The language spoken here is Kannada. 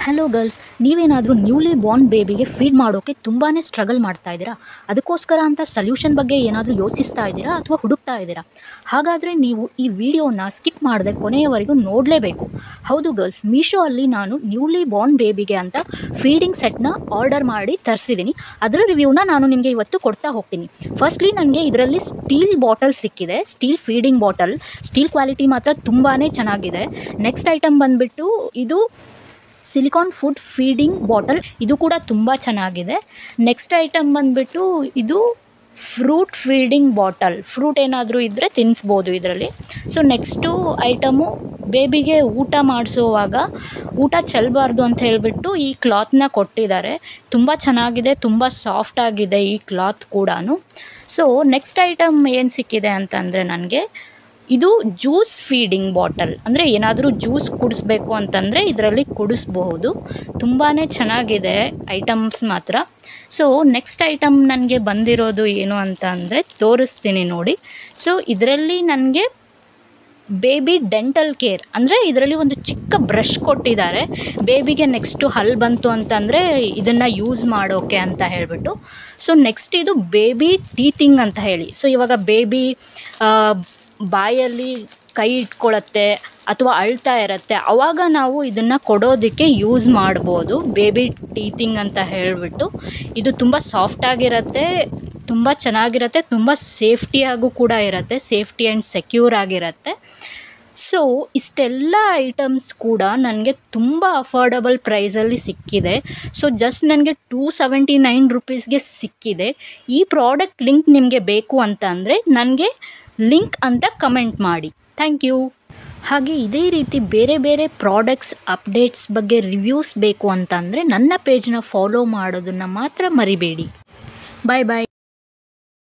ಹಲೋ ಗರ್ಲ್ಸ್, ನೀವೇನಾದರೂ ನ್ಯೂಲಿ ಬಾರ್ನ್ ಬೇಬಿಗೆ ಫೀಡ್ ಮಾಡೋಕ್ಕೆ ತುಂಬಾ ಸ್ಟ್ರಗಲ್ ಮಾಡ್ತಾ ಇದ್ದೀರಾ? ಅದಕ್ಕೋಸ್ಕರ ಅಂತ ಸೊಲ್ಯೂಷನ್ ಬಗ್ಗೆ ಏನಾದರೂ ಯೋಚಿಸ್ತಾ ಇದ್ದೀರಾ ಅಥವಾ ಹುಡುಕ್ತಾ ಇದ್ದೀರಾ? ಹಾಗಾದರೆ ನೀವು ಈ ವಿಡಿಯೋನ ಸ್ಕಿಪ್ ಮಾಡದೆ ಕೊನೆಯವರೆಗೂ ನೋಡಲೇಬೇಕು. ಹೌದು ಗರ್ಲ್ಸ್, ಮೀಶೋ ಅಲ್ಲಿ ನಾನು ನ್ಯೂಲಿ ಬಾರ್ನ್ ಬೇಬಿಗೆ ಅಂತ ಫೀಡಿಂಗ್ ಸೆಟ್ನ ಆರ್ಡರ್ ಮಾಡಿ ತರಿಸಿದ್ದೀನಿ. ಅದರ ರಿವ್ಯೂನ ನಾನು ನಿಮಗೆ ಇವತ್ತು ಕೊಡ್ತಾ ಹೋಗ್ತೀನಿ. ಫಸ್ಟ್ಲಿ ನನಗೆ ಇದರಲ್ಲಿ ಸ್ಟೀಲ್ ಬಾಟಲ್ ಸಿಕ್ಕಿದೆ, steel feeding bottle. Steel quality ಮಾತ್ರ ತುಂಬಾ ಚೆನ್ನಾಗಿದೆ. ನೆಕ್ಸ್ಟ್ ಐಟಮ್ ಬಂದುಬಿಟ್ಟು ಇದು ಸಿಲಿಕಾನ್ ಫುಡ್ ಫೀಡಿಂಗ್ ಬಾಟಲ್, ಇದು ಕೂಡ ತುಂಬ ಚೆನ್ನಾಗಿದೆ. ನೆಕ್ಸ್ಟ್ ಐಟಮ್ ಬಂದುಬಿಟ್ಟು ಇದು ಫ್ರೂಟ್ ಫೀಡಿಂಗ್ ಬಾಟಲ್, ಫ್ರೂಟ್ ಏನಾದರೂ ಇದ್ದರೆ ತಿನ್ನಿಸ್ಬೋದು ಇದರಲ್ಲಿ. ಸೊ ನೆಕ್ಸ್ಟು ಐಟಮು ಬೇಬಿಗೆ ಊಟ ಮಾಡಿಸುವಾಗ ಊಟ ಚೆಲ್ಲಬಾರ್ದು ಅಂತ ಹೇಳಿಬಿಟ್ಟು ಈ ಕ್ಲಾತ್ನ ಕೊಟ್ಟಿದ್ದಾರೆ. ತುಂಬ ಚೆನ್ನಾಗಿದೆ, ತುಂಬ ಸಾಫ್ಟಾಗಿದೆ ಈ ಕ್ಲಾತ್ ಕೂಡ. ಸೊ ನೆಕ್ಸ್ಟ್ ಐಟಮ್ ಏನು ಸಿಕ್ಕಿದೆ ಅಂತಂದರೆ ನನಗೆ ಇದು ಜ್ಯೂಸ್ ಫೀಡಿಂಗ್ ಬಾಟಲ್, ಅಂದರೆ ಏನಾದರೂ ಜ್ಯೂಸ್ ಕುಡಿಸ್ಬೇಕು ಅಂತಂದರೆ ಇದರಲ್ಲಿ ಕುಡಿಸ್ಬಹುದು. ತುಂಬಾ ಚೆನ್ನಾಗಿದೆ ಐಟಮ್ಸ್ ಮಾತ್ರ. ಸೊ ನೆಕ್ಸ್ಟ್ ಐಟಮ್ ನನಗೆ ಬಂದಿರೋದು ಏನು ಅಂತ ಅಂದರೆ ತೋರಿಸ್ತೀನಿ ನೋಡಿ. ಸೊ ಇದರಲ್ಲಿ ನನಗೆ ಬೇಬಿ ಡೆಂಟಲ್ ಕೇರ್, ಅಂದರೆ ಇದರಲ್ಲಿ ಒಂದು ಚಿಕ್ಕ ಬ್ರಷ್ ಕೊಟ್ಟಿದ್ದಾರೆ. ಬೇಬಿಗೆ ನೆಕ್ಸ್ಟು ಹಲ್ಲು ಬಂತು ಅಂತಂದರೆ ಇದನ್ನು ಯೂಸ್ ಮಾಡೋಕ್ಕೆ ಅಂತ ಹೇಳಿಬಿಟ್ಟು. ಸೊ ನೆಕ್ಸ್ಟ್ ಇದು ಬೇಬಿ ಟೀತಿಂಗ್ ಅಂತ ಹೇಳಿ. ಸೊ ಇವಾಗ ಬೇಬಿ ಬಾಯಲ್ಲಿ ಕೈ ಇಟ್ಕೊಳ್ಳುತ್ತೆ ಅಥವಾ ಅಳ್ತಾ ಇರುತ್ತೆ, ಆವಾಗ ನಾವು ಇದನ್ನು ಕೊಡೋದಕ್ಕೆ ಯೂಸ್ ಮಾಡ್ಬೋದು, ಬೇಬಿ ಟೀತಿಂಗ್ ಅಂತ ಹೇಳಿಬಿಟ್ಟು. ಇದು ತುಂಬ ಸಾಫ್ಟಾಗಿರುತ್ತೆ, ತುಂಬ ಚೆನ್ನಾಗಿರುತ್ತೆ, ತುಂಬ ಸೇಫ್ಟಿಯಾಗೂ ಕೂಡ ಇರುತ್ತೆ, ಸೇಫ್ಟಿ ಆ್ಯಂಡ್ ಸೆಕ್ಯೂರ್ ಆಗಿರುತ್ತೆ. ಸೊ ಇಷ್ಟೆಲ್ಲ ಐಟಮ್ಸ್ ಕೂಡ ನನಗೆ ತುಂಬ ಅಫೋರ್ಡಬಲ್ ಪ್ರೈಸಲ್ಲಿ ಸಿಕ್ಕಿದೆ. ಸೊ ಜಸ್ಟ್ ನನಗೆ 279 ರುಪೀಸ್ಗೆ ಸಿಕ್ಕಿದೆ. ಈ ಪ್ರಾಡಕ್ಟ್ ಲಿಂಕ್ ನಿಮಗೆ ಬೇಕು ಅಂತ ಅಂದರೆ ನನಗೆ ಲಿಂಕ್ ಅಂತ ಕಮೆಂಟ್ ಮಾಡಿ. Thank you. ಹಾಗೆ ಇದೇ ರೀತಿ ಬೇರೆ ಬೇರೆ ಪ್ರಾಡಕ್ಟ್ಸ್ ಅಪ್ಡೇಟ್ಸ್ ಬಗ್ಗೆ ರಿವ್ಯೂಸ್ ಬೇಕು ಅಂತಂದರೆ ನನ್ನ ಪೇಜ್ನ ಫಾಲೋ ಮಾಡೋದನ್ನು ಮಾತ್ರ ಮರಿಬೇಡಿ. ಬಾಯ್ ಬಾಯ್.